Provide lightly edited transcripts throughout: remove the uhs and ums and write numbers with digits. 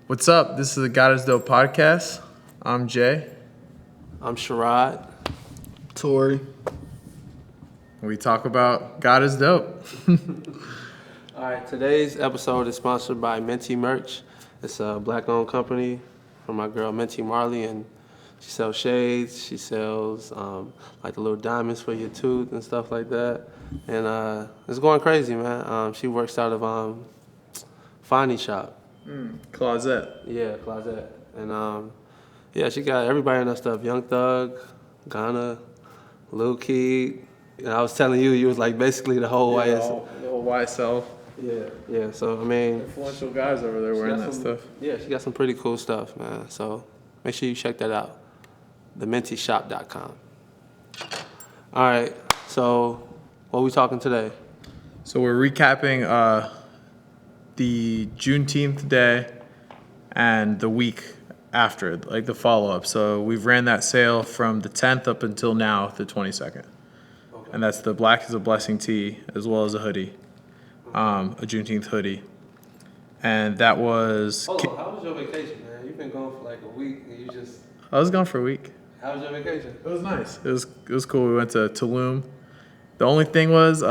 What's up? This is the God is Dope podcast. I'm Jay. I'm Sharod. Torey. We talk about God is Dope. All right, today's episode is sponsored by Minty Merch. It's a black-owned company from my girl Minty Marley, and she sells shades. She sells like the little diamonds for your tooth and stuff like that. And it's going crazy, man. She works out of Fani Shop. Closet. Yeah, Closet. And yeah, she got everybody in that stuff. Young Thug, Ghana, Lil Keed. And I was telling you was like basically the whole YSL. The whole YSL. Yeah. So I mean, Influential guys over there wearing that stuff. Yeah, she got some pretty cool stuff, man. So make sure you check that out. TheMintyShop.com. All right. So what are we talking today? So we're recapping the Juneteenth day and the week after, like the follow-up. So we've ran that sale from the 10th up until now, the 22nd. Okay. And that's the Black is a Blessing tee as well as a hoodie, a Juneteenth hoodie. And that was... Hold on, how was your vacation, man? You've been gone for like a week and you just... I was gone for a week. How was your vacation? It was nice. It was cool. We went to Tulum. The only thing was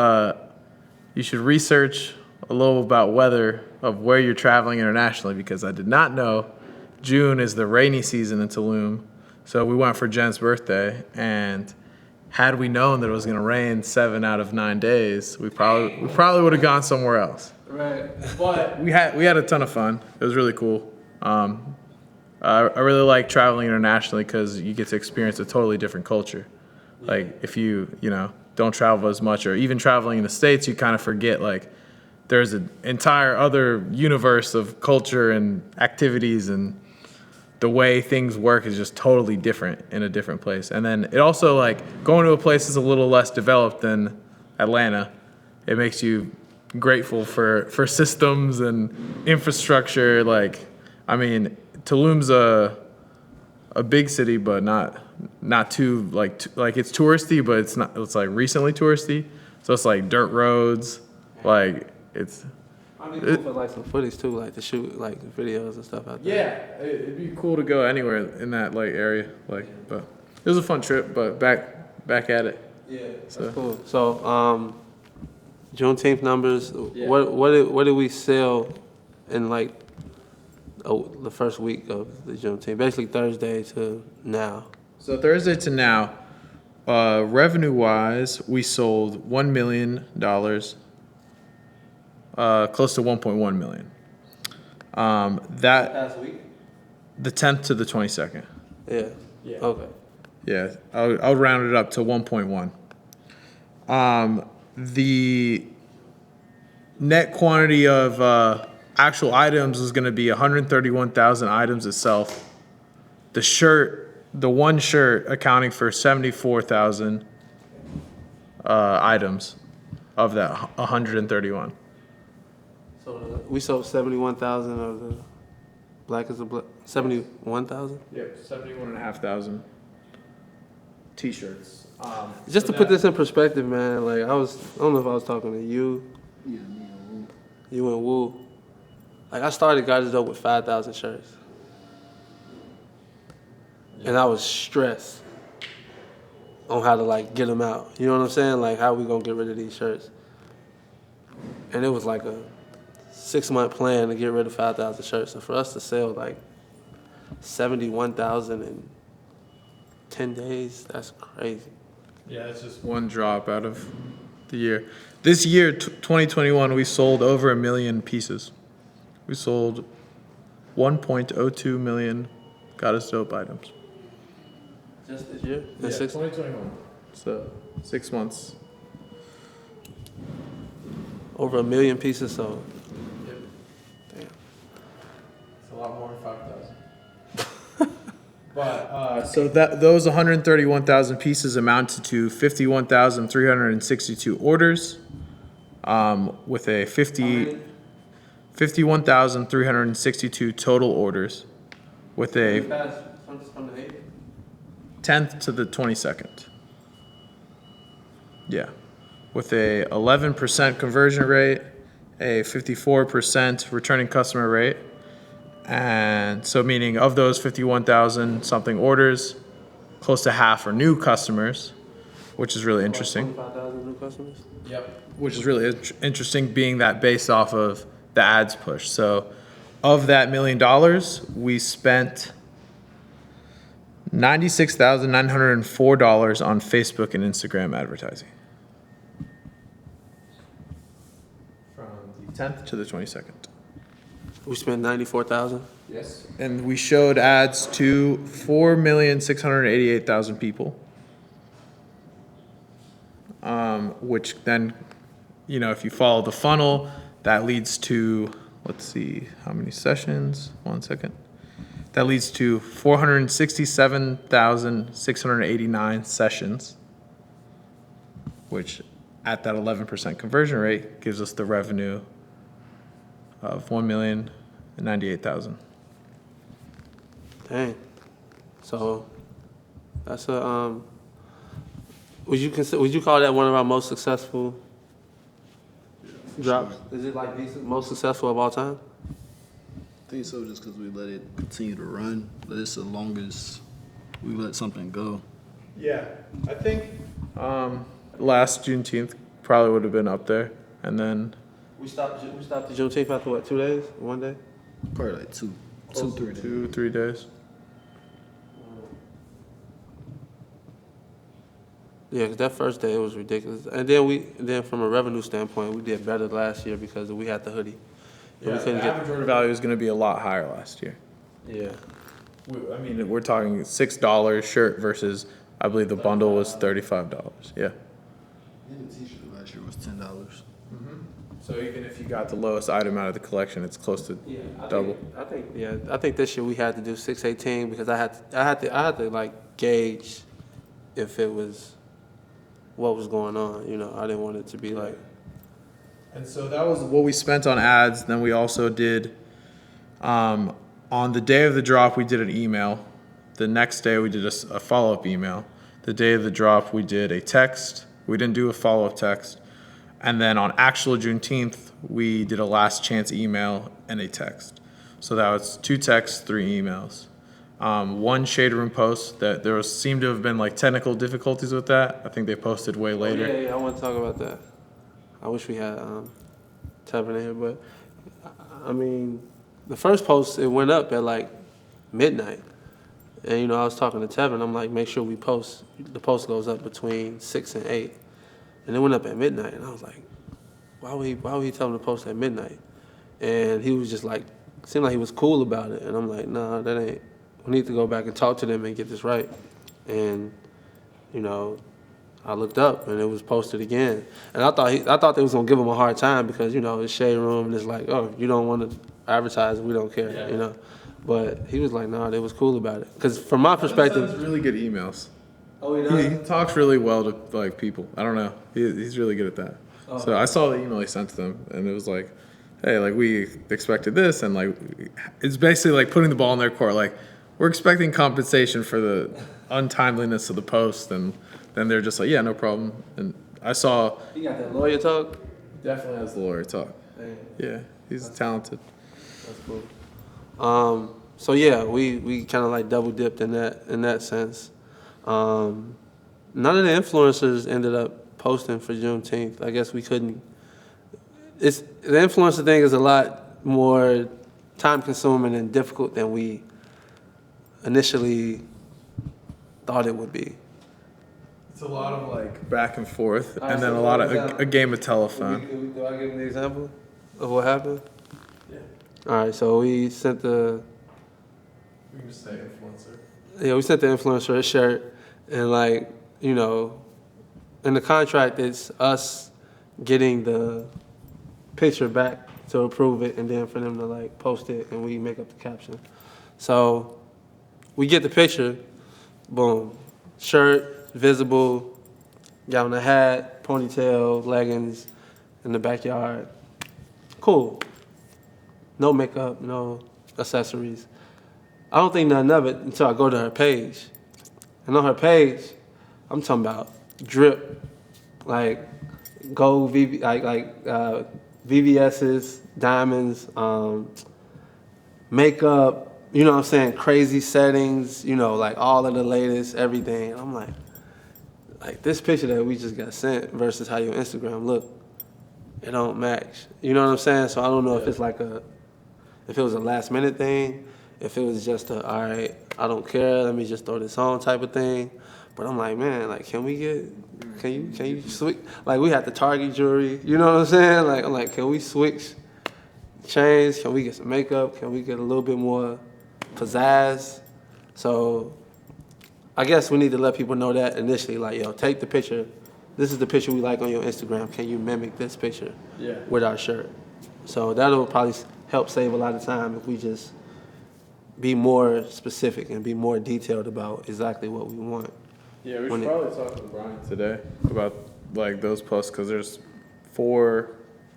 you should research a little about weather of where you're traveling internationally, because I did not know June is the rainy season in Tulum. So we went for Jen's birthday, and had we known that it was going to rain 7 out of 9 days, we probably would have gone somewhere else. Right. But we had a ton of fun. It was really cool. I really like traveling internationally because you get to experience a totally different culture. Like if you don't travel as much, or even traveling in the States, you kind of forget like there's an entire other universe of culture and activities, and the way things work is just totally different in a different place. And then it also, like, going to a place that's a little less developed than Atlanta, it makes you grateful for systems and infrastructure. Like, I mean, Tulum's a big city, but not too like it's touristy, but it's like recently touristy. So it's like dirt roads, like it's. I mean, cool for like some footage too, like to shoot like videos and stuff out there. Yeah, it'd be cool to go anywhere in that like area, like. But it was a fun trip, but back at it. Yeah, that's cool. So Juneteenth numbers. Yeah. What did we sell in like the first week of the Juneteenth? Basically Thursday to now. So Thursday to now, revenue-wise, we sold $1 million, close to 1.1 million. That past week? The 10th to the 22nd. Yeah. Okay. Yeah, I'll round it up to 1.1. The net quantity of actual items is going to be 131,000 items itself. The one shirt accounting for 74,000 items of that 131. So we sold 71,000 of the Black is a 71,000? Yep, 71,500 T-shirts. Just to put this in perspective, man, like I don't know if I was talking to you. Yeah, me and Wu. You and Wu. Like I started God is Dope with 5,000 shirts. And I was stressed on how to like get them out. You know what I'm saying? Like how we gonna get rid of these shirts? And it was like a 6-month plan to get rid of 5,000 shirts. And for us to sell like 71,000 in 10 days, that's crazy. Yeah, it's just one drop out of the year. This year, 2021, we sold over 1 million pieces. We sold 1.02 million God is Dope items. Just this year? Yeah, 2021. So 6 months. Over 1 million pieces sold. Yep. Damn. It's a lot more than 5,000. But so those 131,000 pieces amounted to 51,362 orders, with a 51,362 total orders, with a 10th to the 22nd. Yeah. With a 11% conversion rate, a 54% returning customer rate, And so meaning of those 51,000 something orders, close to half are new customers, which is really interesting. 25,000 new customers? Yep. Which is really interesting, being that based off of the ads push. So of that $1 million, we spent $96,904 on Facebook and Instagram advertising. From the 10th to the 22nd. We spent 94,000. Yes. And we showed ads to 4,688,000 people. Which then, if you follow the funnel, that leads to, let's see, how many sessions? 1 second. That leads to 467,689 sessions, which at that 11% conversion rate gives us the revenue of $1,098,000. Dang. So that's a would you call that one of our most successful drops? Is it like the most successful of all time? I think so, just because we let it continue to run. But it's the longest we let something go. Yeah, I think last Juneteenth probably would have been up there, and then We stopped the Juneteenth after what, 2 days? 1 day? Probably like 3 days. 2-3 days. Yeah, 'cause that first day it was ridiculous. And then from a revenue standpoint, we did better last year because we had the hoodie. And Yeah, we couldn't the average order value is going to be a lot higher last year. Yeah. We're talking $6 shirt versus, I believe the bundle was $35. Yeah. And the t-shirt last year was $10. So even if you got the lowest item out of the collection, it's close to double. I think this year we had to do 618 because I had to like gauge if it was what was going on. I didn't want it to be like. And so that was what we spent on ads. Then we also did, on the day of the drop, we did an email. The next day we did a follow-up email. The day of the drop, we did a text. We didn't do a follow-up text. And then on actual Juneteenth, we did a last chance email and a text. So that was 2 texts, 3 emails. One Shade Room post that seemed to have been like technical difficulties with that. I think they posted way later. Yeah, I want to talk about that. I wish we had Tevin in here, but the first post, it went up at like midnight. And I was talking to Tevin, I'm like, make sure the post goes up between 6 and 8. And it went up at midnight, and I was like, why would he tell him to post at midnight? And he was just like, seemed like he was cool about it. And I'm like, nah, that ain't, we need to go back and talk to them and get this right. And, I looked up and it was posted again. And I thought they was gonna give him a hard time because, it's Shade Room and it's like, oh, you don't want to advertise, we don't care, But he was like, nah, they was cool about it. Because from my perspective. That's really good emails. Oh, he does? He talks really well to people. I don't know. He's really good at that. Oh. So I saw the email he sent to them, and it was like, hey, like we expected this, and like it's basically like putting the ball in their court. Like we're expecting compensation for the untimeliness of the post, and then they're just like, yeah, no problem. And I saw He got that lawyer talk? definitely has the lawyer talk. Dang. Yeah, he's talented. That's cool. So yeah, we kind of like double dipped in that sense. None of the influencers ended up posting for Juneteenth. I guess we couldn't. The influencer thing is a lot more time consuming and difficult than we initially thought it would be. It's a lot of like back and forth, Alright, and then so a lot of example. a game of telephone. Do I give an example of what happened? Yeah. All right, so we sent the We can just say influencer. we sent the influencer a shirt, and like in the contract it's us getting the picture back to approve it, and then for them to like post it, and we make up the caption. So we get the picture, boom, shirt, visible, got on a hat, ponytail, leggings, in the backyard. Cool. No makeup, no accessories. I don't think nothing of it until I go to her page. And on her page, I'm talking about drip, like gold, VVS's, diamonds, makeup, you know what I'm saying, crazy settings, you know, like all of the latest, everything. And I'm like this picture that we just got sent versus how your Instagram look, it don't match. You know what I'm saying? So I don't know if it's like if it was a last minute thing, if it was just all right, I don't care, let me just throw this on type of thing. But I'm like, man, like, can you switch? Like, we had the Target jewelry, you know what I'm saying? Like, I'm like, can we switch, change? Can we get some makeup? Can we get a little bit more pizzazz? So I guess we need to let people know that initially, like, yo, take the picture. This is the picture we like on your Instagram. Can you mimic this picture with our shirt? So that'll probably help save a lot of time if we just be more specific and be more detailed about exactly what we want. Yeah, we should probably talk to Brian today about like those posts, because there's 4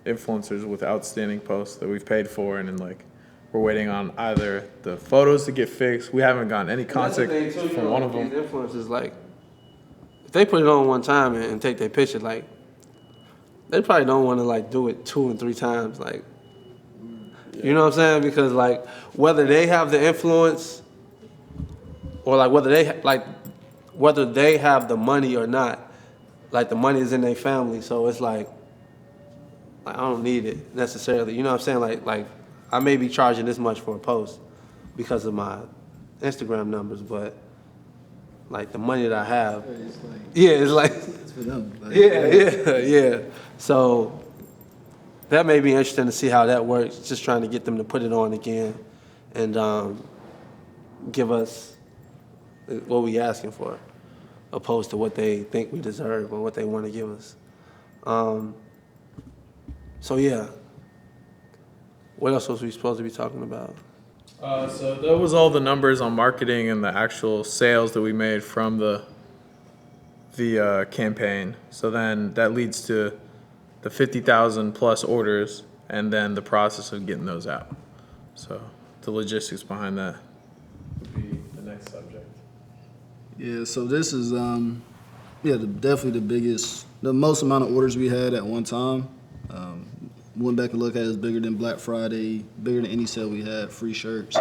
influencers with outstanding posts that we've paid for, and then like we're waiting on either the photos to get fixed. We haven't gotten any contact from one of them. These influencers, like, if they put it on one time and take their picture, like, they probably don't want to like do it 2 and 3 times, like, you know what I'm saying? Because like whether they have the influence or like whether they have the money or not, like the money is in their family, so it's like I don't need it necessarily. You know what I'm saying? Like I may be charging this much for a post because of my Instagram numbers, but like the money that I have, it's like It's for them. Like, yeah. So that may be interesting to see how that works. Just trying to get them to put it on again and give us what we asking for, opposed to what they think we deserve or what they want to give us. So yeah, what else was we supposed to be talking about? So that was all the numbers on marketing and the actual sales that we made from the campaign. So then that leads to the 50,000 plus orders, and then the process of getting those out. So the logistics behind that would be the next subject. Yeah, so this is definitely the most amount of orders we had at one time. Went back and looked at it, it's bigger than Black Friday, bigger than any sale we had, free shirts.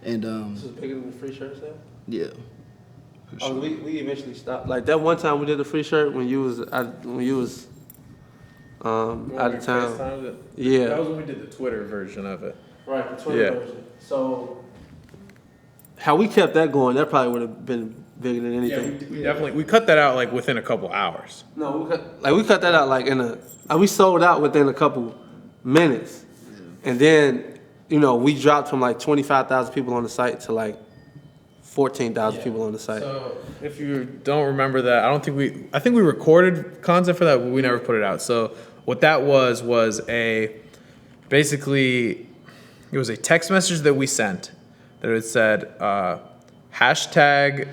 And This is bigger than the free shirt sale? yeah. For sure. We eventually stopped. Like that one time we did the free shirt when you was out of town. Yeah. That was when we did the Twitter version of it. Right, the Twitter version. So how we kept that going, that probably would have been bigger than anything. Yeah, we cut that out like within a couple hours. No, we cut that out like we sold out within a couple minutes. Yeah. And then, we dropped from like 25,000 people on the site to like 14,000 people on the site. So if you don't remember that, I think we recorded content for that, but we never put it out. So what that was basically it was a text message that we sent that it said, hashtag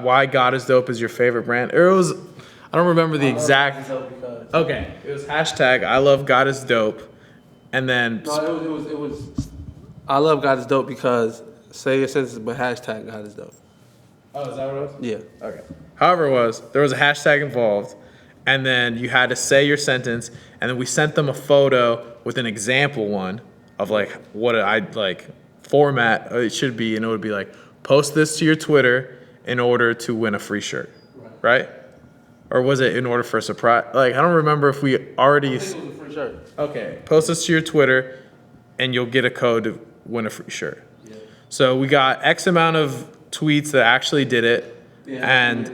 why God is dope is your favorite brand. Or it was, I don't remember the exact. Okay, it was hashtag I love God is dope, and then no, it was I love God is dope because say your sentence, but hashtag God is dope. Oh, is that what it was? Yeah. Okay. However it was, there was a hashtag involved, and then you had to say your sentence, and then we sent them a photo with an example one of like what I'd like format it should be, and it would be like, post this to your Twitter in order to win a free shirt, right? Or was it in order for a surprise? Like, I don't remember if we already. I think it was a free shirt. Okay, post this to your Twitter, and you'll get a code to win a free shirt. Yeah. So we got X amount of tweets that actually did it, and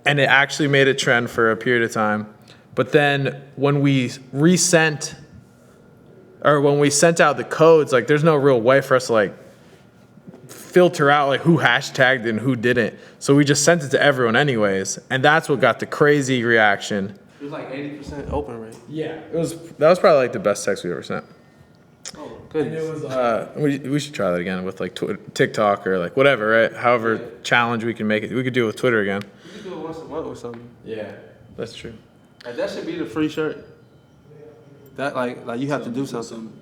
it actually made a trend for a period of time. But then when we sent out the codes, like, there's no real way for us to like filter out like who hashtagged and who didn't. So we just sent it to everyone anyways, and that's what got the crazy reaction. It was like 80% open rate. Yeah, that was probably like the best text we ever sent. Oh goodness. And it was we should try that again with like TikTok or like whatever, right? However challenge we can make it. We could do it with Twitter again. You could do it once a month or something. Yeah, that's true. Like, that should be the free shirt. That like you have to do something.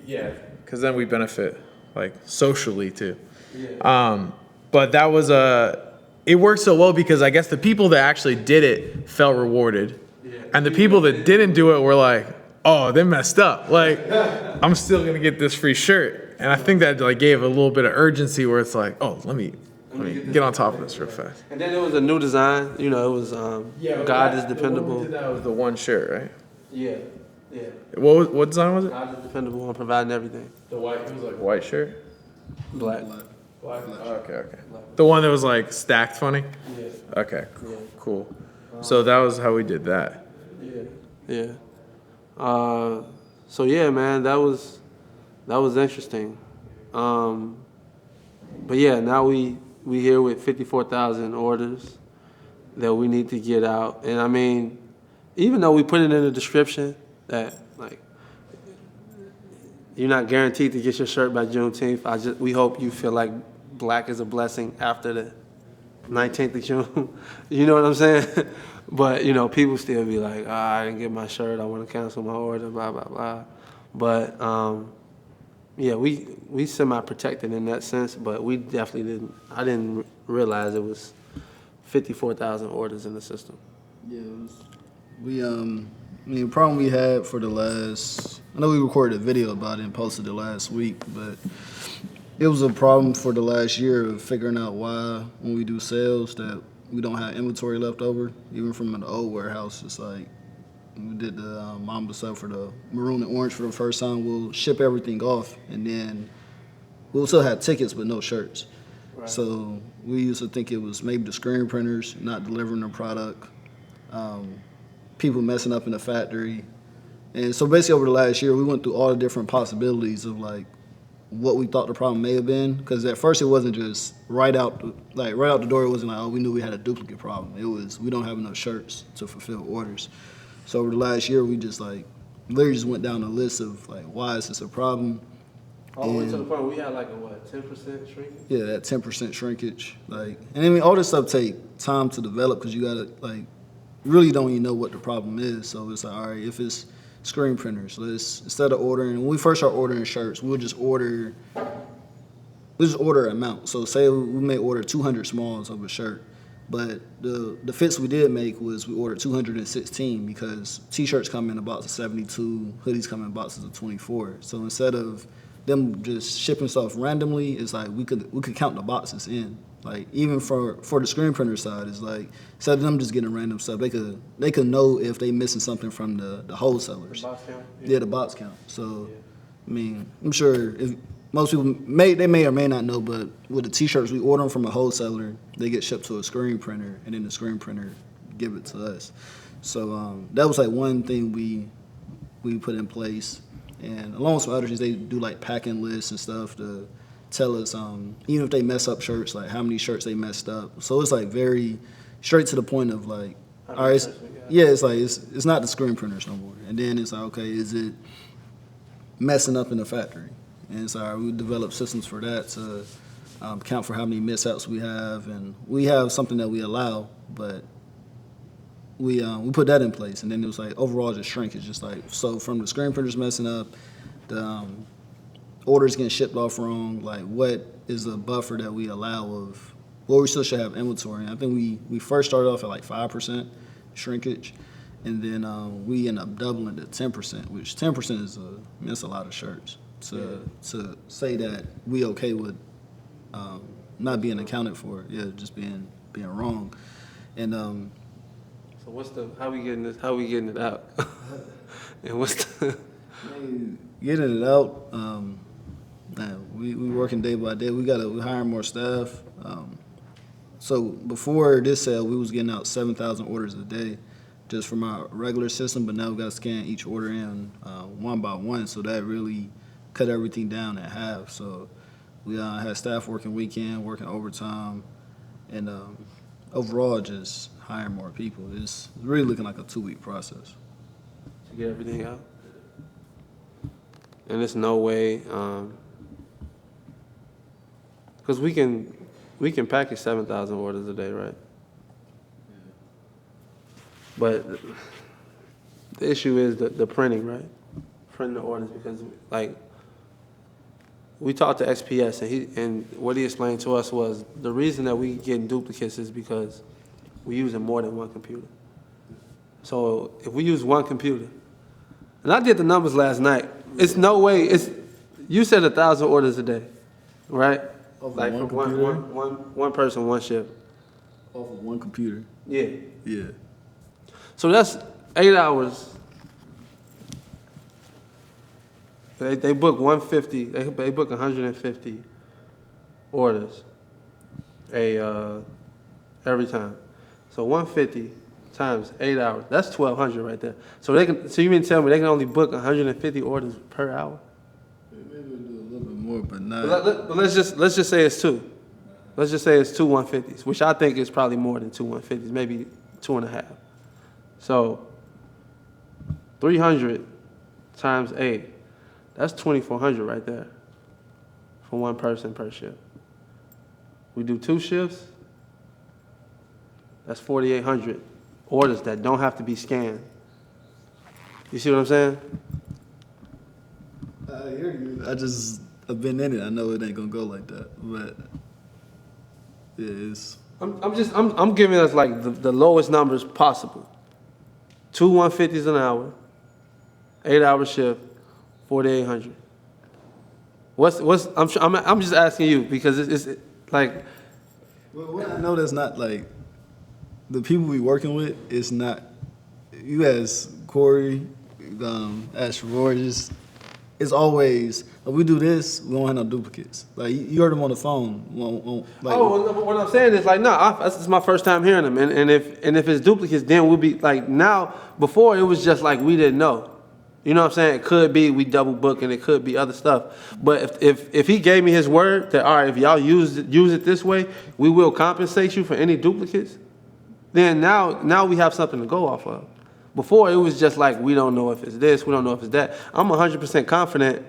Yeah, because then we benefit like socially too. Yeah. But that was it worked so well because I guess the people that actually did it felt rewarded, and the people that didn't do it were like, oh, they messed up. Like, I'm still gonna get this free shirt. And I think that like gave a little bit of urgency where it's like, oh, let me get on top of this real fast. And then there was a new design. You know, it was God is dependable. That was the one shirt, right? Yeah. What design was it? God is dependable on providing everything. The white. It was like white shirt. Black. Black. Oh, okay. The one that was like stacked funny. Yeah. Okay. Cool. So that was how we did that. Yeah. So yeah, man, that was interesting. But yeah, now we here with 54,000 orders that we need to get out. And I mean, even though we put it in the description that like you're not guaranteed to get your shirt by Juneteenth, we hope you feel like black is a blessing after the 19th of June. You know what I'm saying? But, you know, people still be like, I didn't get my shirt, I want to cancel my order, blah, blah, blah. But, yeah, we semi-protected in that sense, but we definitely I didn't realize it was 54,000 orders in the system. Yeah, the problem we had for the last, I know we recorded a video about it and posted it last week, but it was a problem for the last year of figuring out why when we do sales that we don't have inventory left over, even from an old warehouse. It's like we did the Mamba stuff for the maroon and orange for the first time. We'll ship everything off, and then we'll still have tickets but no shirts. Right. So we used to think it was maybe the screen printers not delivering the product, people messing up in the factory. And so basically over the last year, we went through all the different possibilities of like what we thought the problem may have been, because at first it wasn't just right out the door. It wasn't like, oh, we knew we had a duplicate problem. It was we don't have enough shirts to fulfill orders. So over the last year, we just like literally just went down a list of like, why is this a problem? All the way to the point where we had like a 10% shrinkage? Yeah, that 10% shrinkage. Like, and I mean, all this stuff take time to develop because you gotta like really don't even know what the problem is. So it's like, all right, if it's screen printers, let's, instead of ordering, when we first start ordering shirts, we'll just order an amount. So say we may order 200 smalls of a shirt, but the fits we did make was we ordered 216 because t-shirts come in a box of 72, hoodies come in boxes of 24. So instead of them just shipping stuff randomly, it's like we could count the boxes in. Like even for the screen printer side, it's like instead of them just getting random stuff, they could know if they missing something from the wholesalers. The box count? Yeah, the box count. So I mean, I'm sure if most people may or may not know, but with the t-shirts, we order them from a wholesaler, they get shipped to a screen printer, and then the screen printer give it to us. So that was like one thing we put in place. And along with some other things, they do like packing lists and stuff to tell us, even if they mess up shirts, like how many shirts they messed up. So it's like very straight to the point of like, all right, it's like it's not the screen printers no more. And then it's like, okay, is it messing up in the factory? And it's like, all right, we develop systems for that to count for how many mishaps we have, and we have something that we allow, but we put that in place, and then it was like overall just shrinkage, just like so from the screen printers messing up, the orders getting shipped off wrong, like what is the buffer that we allow of well, we still should have inventory. I think we first started off at like 5% shrinkage, and then we end up doubling to 10%, which 10% is that's a lot of shirts. To say that we okay with not being accounted for, just being wrong, and so how we getting it out? And what's the getting it out? We working day by day. We hiring more staff. So before this sale, we was getting out 7,000 orders a day, just from our regular system. But now we got to scan each order in one by one. So that really cut everything down in half. So we had staff working weekend, working overtime, and overall just hiring more people. It's really looking like a 2-week process to get everything out. And there's no way, because we can package 7,000 orders a day, right? But the issue is the printing, right? Printing the orders, because like we talked to XPS and what he explained to us was the reason that we getting duplicates is because we're using more than one computer. So if we use one computer, and I did the numbers last night, it's no way, you said 1,000 orders a day, right? Off of Like one for computer? one person, one shift. Off of one computer. Yeah. Yeah. So that's 8 hours. They book 150. They book 150 orders every time. So 150 times 8 hours. That's 1,200 right there. So you mean to tell me they can only book 150 orders per hour? Maybe we'll do a little bit more, but not. But let's just say it's two. Let's just say it's two 150s, which I think is probably more than two 150s, maybe 2.5. So 300 times 8, that's 2,400 right there for one person per shift. We do 2 shifts, that's 4,800 orders that don't have to be scanned. You see what I'm saying? I hear you. I've been in it. I know it ain't gonna go like that, but yeah, it's. I'm giving us like the lowest numbers possible. 2 150s an hour, 8-hour shift, 4,800. I'm just asking you because it's like. Well, what I know that's not like the people we working with. It's not. You ask Corey, ask Sharod. It's always we do this. We don't have no duplicates. Like you heard him on the phone. What I'm saying is like this is my first time hearing them, and if it's duplicates, then we'll be like now. Before it was just like we didn't know. You know what I'm saying? It could be we double book, and it could be other stuff. But if he gave me his word that all right, if y'all use it this way, we will compensate you for any duplicates. Then now we have something to go off of. Before it was just like we don't know if it's this, we don't know if it's that. I'm 100% confident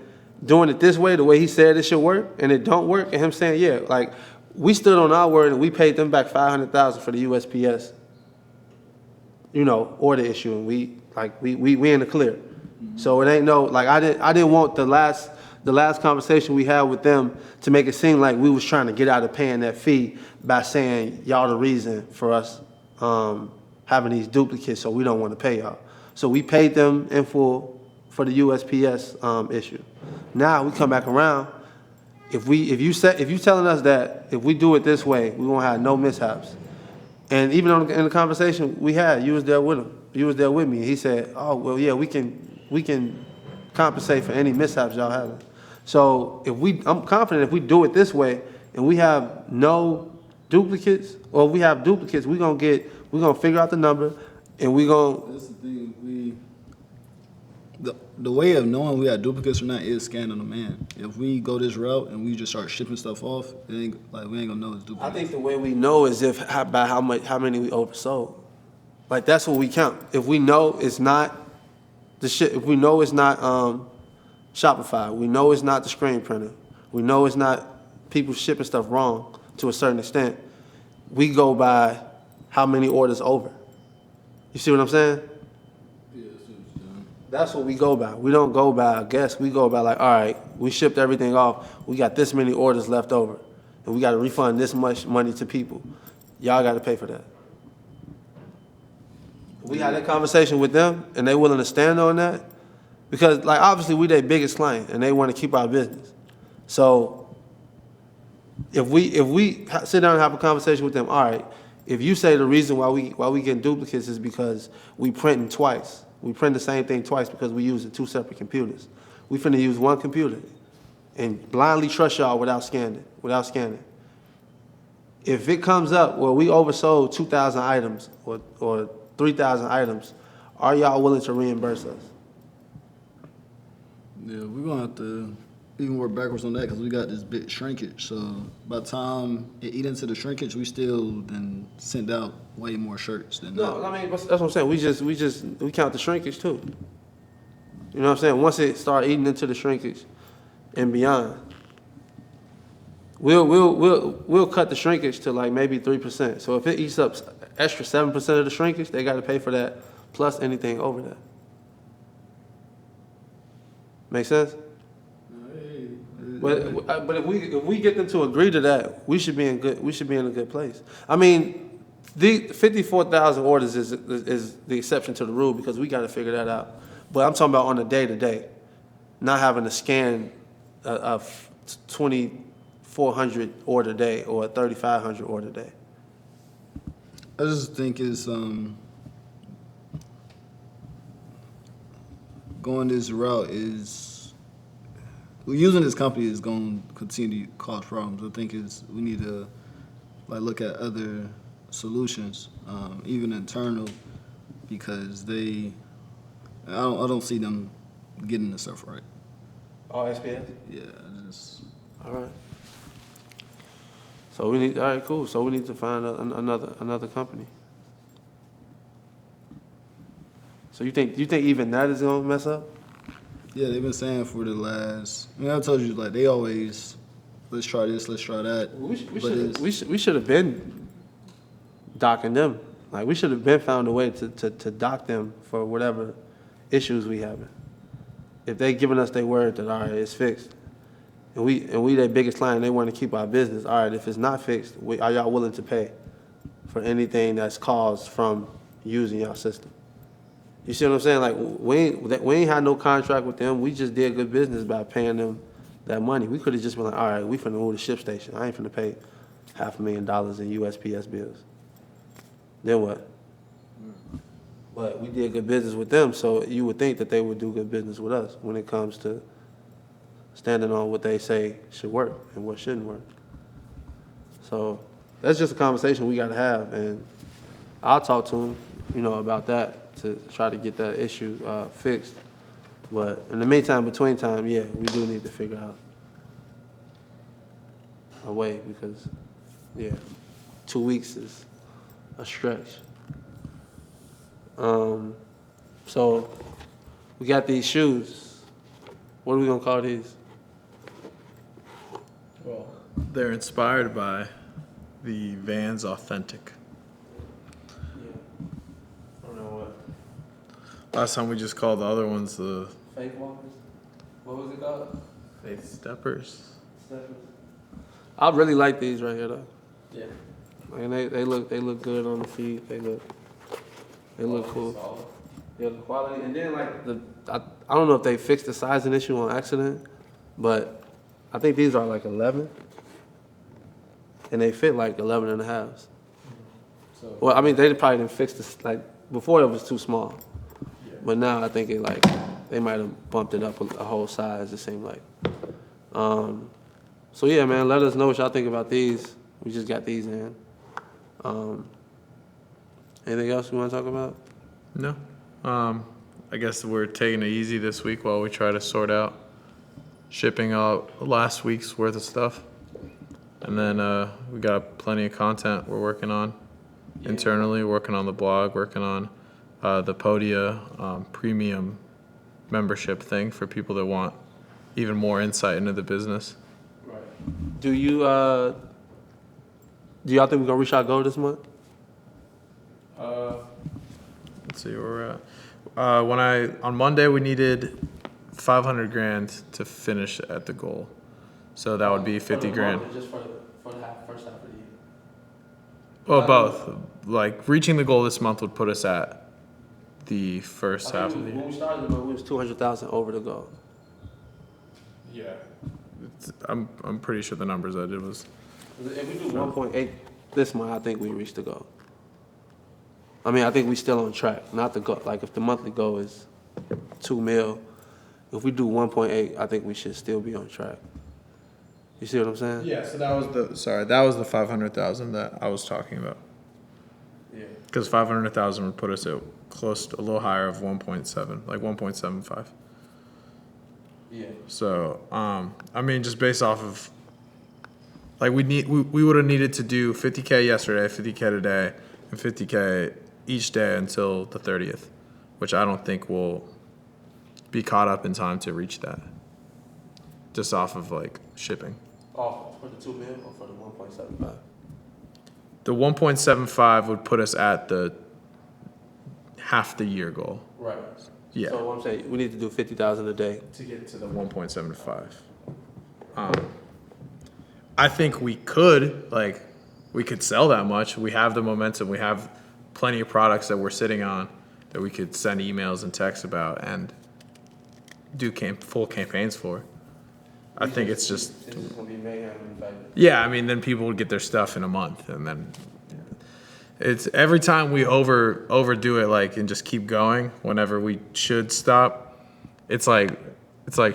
doing it this way, the way he said it should work, and it don't work, and him saying yeah, like we stood on our word and we paid them back $500,000 for the USPS, order issue, and we in the clear. So it ain't no like I didn't want the last conversation we had with them to make it seem like we was trying to get out of paying that fee by saying y'all the reason for us having these duplicates, so we don't want to pay y'all. So we paid them in full for the USPS issue. Now we come back around. If you telling us that if we do it this way, we won't have no mishaps. And even in the conversation we had, you was there with him. You was there with me. He said, "Oh well, yeah, we can compensate for any mishaps y'all having." So I'm confident if we do it this way and we have no duplicates, or if we have duplicates, we're gonna figure out the number, and That's the thing. The way of knowing we have duplicates or not is scanning them in. If we go this route and we just start shipping stuff off, we ain't gonna know it's duplicates. I think the way we know is by how many we oversold. Like that's what we count. If we know it's not if we know it's not Shopify, we know it's not the screen printer, we know it's not people shipping stuff wrong to a certain extent, we go by how many orders over. You see what I'm saying? Yeah, that's what we go by. We don't go by a guess. We go by like, all right, we shipped everything off. We got this many orders left over, and we got to refund this much money to people. Y'all got to pay for that. We had that conversation with them, and they willing to stand on that, because like obviously we their biggest client, and they want to keep our business. So if we sit down and have a conversation with them, all right, if you say the reason why we getting duplicates is because we printing twice, we print the same thing twice because we using 2 separate computers. We finna use one computer and blindly trust y'all without scanning. If it comes up where we oversold 2,000 items or 3,000 items, are y'all willing to reimburse us? Yeah, we're gonna have to even work backwards on that because we got this big shrinkage. So by the time it eat into the shrinkage, we still then send out way more shirts than that. No, I mean that's what I'm saying. We count the shrinkage too. You know what I'm saying? Once it start eating into the shrinkage and beyond, we'll cut the shrinkage to like maybe 3%. So if it eats up extra 7% of the shrinkage, they got to pay for that plus anything over that. Make sense? But if we get them to agree to that, we should be in a good place. I mean, the 54,000 orders is the exception to the rule because we got to figure that out. But I'm talking about on a day-to-day, not having to scan a 2,400 order day or a 3,500 order day. I just think it's going this route is using this company is going to continue to cause problems. I think we need to look at other solutions, even internal, because I don't see them getting this stuff right. Oh, SPS? Yeah, just. All right. So we need. All right, cool. So we need to find another company. So you think even that is gonna mess up? Yeah, they've been saying for the last. I told you they always, let's try this, let's try that. We should have been docking them. Like we should have been found a way to dock them for whatever issues we having. If they giving us their word that all right, it's fixed, and we their biggest client, they want to keep our business. All right, if it's not fixed, are y'all willing to pay for anything that's caused from using y'all system? You see what I'm saying? Like we ain't had no contract with them. We just did good business by paying them that money. We could have just been like, all right, we finna move the ship station. I ain't finna pay $500,000 in USPS bills. Then what? But we did good business with them, so you would think that they would do good business with us when it comes to standing on what they say should work and what shouldn't work. So that's just a conversation we got to have, and I'll talk to them, about that to try to get that issue fixed. But in the meantime, between time, yeah, we do need to figure out a way because, 2 weeks is a stretch. So we got these shoes. What are we gonna call these? Well, they're inspired by the Vans Authentic. Yeah. I don't know what. Last time we just called the other ones the Faith Walkers? What was it called? Faith Steppers. I really like these right here though. Yeah. And they look good on the feet. They look cool. Solid. Yeah, the quality. And then I don't know if they fixed the sizing issue on accident, but I think these are like 11. And they fit like 11 and a halves. So, well, I mean, they probably didn't fix this. Like, before it was too small. Yeah. But now I think they might have bumped it up a whole size, it seemed like. So yeah, man, let us know what y'all think about these. We just got these in. Anything else we want to talk about? No. I guess we're taking it easy this week while we try to sort out shipping out last week's worth of stuff. And then we got plenty of content we're working on internally, working on the blog, working on the Podia premium membership thing for people that want even more insight into the business. Right. Do y'all think we're gonna reach our goal this month? Let's see where we're at. On Monday we needed $500,000 to finish at the goal, so that would be $50,000. Just for the first half of the year. Well, both. Like reaching the goal this month would put us at the first half of the year. When we started the month, we was 200,000 over the goal. Yeah. I'm pretty sure the numbers I did was. If we do 1.8 this month, I think we reached the goal. I mean, I think we still on track. Not the goal. Like if the monthly goal is $2 million, if we do 1.8, I think we should still be on track. You see what I'm saying? Yeah. So that was the 500,000 that I was talking about. Yeah. Because 500,000 would put us at close to a little higher of 1.7, like 1.75. Yeah. So, I mean, just based off of, like, we would have needed to do 50K yesterday, 50K today, and 50K each day until the 30th, which I don't think we'll be caught up in time to reach that. Just off of like shipping. Oh, for the $2 million or for the 1.75? The 1.75 would put us at the half the year goal. Right. Yeah. So what I'm saying, we need to do 50,000 a day To get to the 1.75. I think we could sell that much. We have the momentum. We have plenty of products that we're sitting on that we could send emails and texts about and do full campaigns for. I think it's just gonna be mayhem. yeah. I mean, then people would get their stuff in a month, and then it's every time we overdo it, like and just keep going. Whenever we should stop, it's like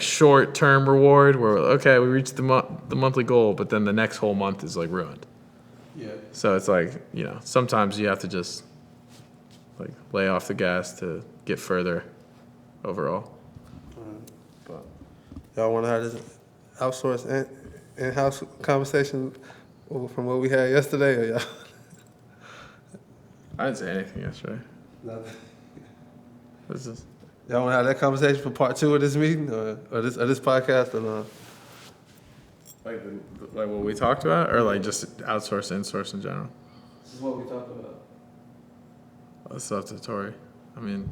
short term reward where okay we reached the monthly goal, but then the next whole month is like ruined. Yeah. So it's like sometimes you have to just like lay off the gas to get further overall. But y'all want to have this outsourced in-house conversation from what we had yesterday, or y'all? I didn't say anything yesterday. Nothing. This is Y'all want to have that conversation for part 2 of this meeting or this podcast or not? like what we talked about, or like just outsource, insource in general. This is what we talked about. That's up to Torey. I mean,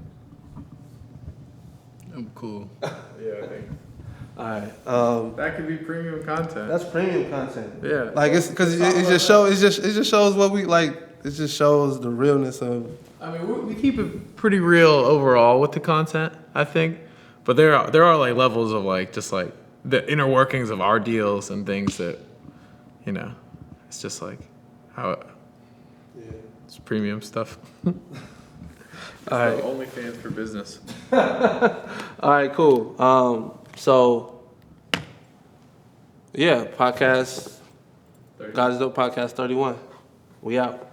I'm cool. yeah, I think All right. that could be premium content. That's premium content. Yeah. Like it's because it just shows what we like. It just shows the realness of. I mean, we keep it pretty real overall with the content, I think. But there are like levels of like just like the inner workings of our deals and things that, it's just like how it's premium stuff. All right. OnlyFans for business. All right. Cool. So. Yeah. Podcast. God is Dope. Podcast 31. We out.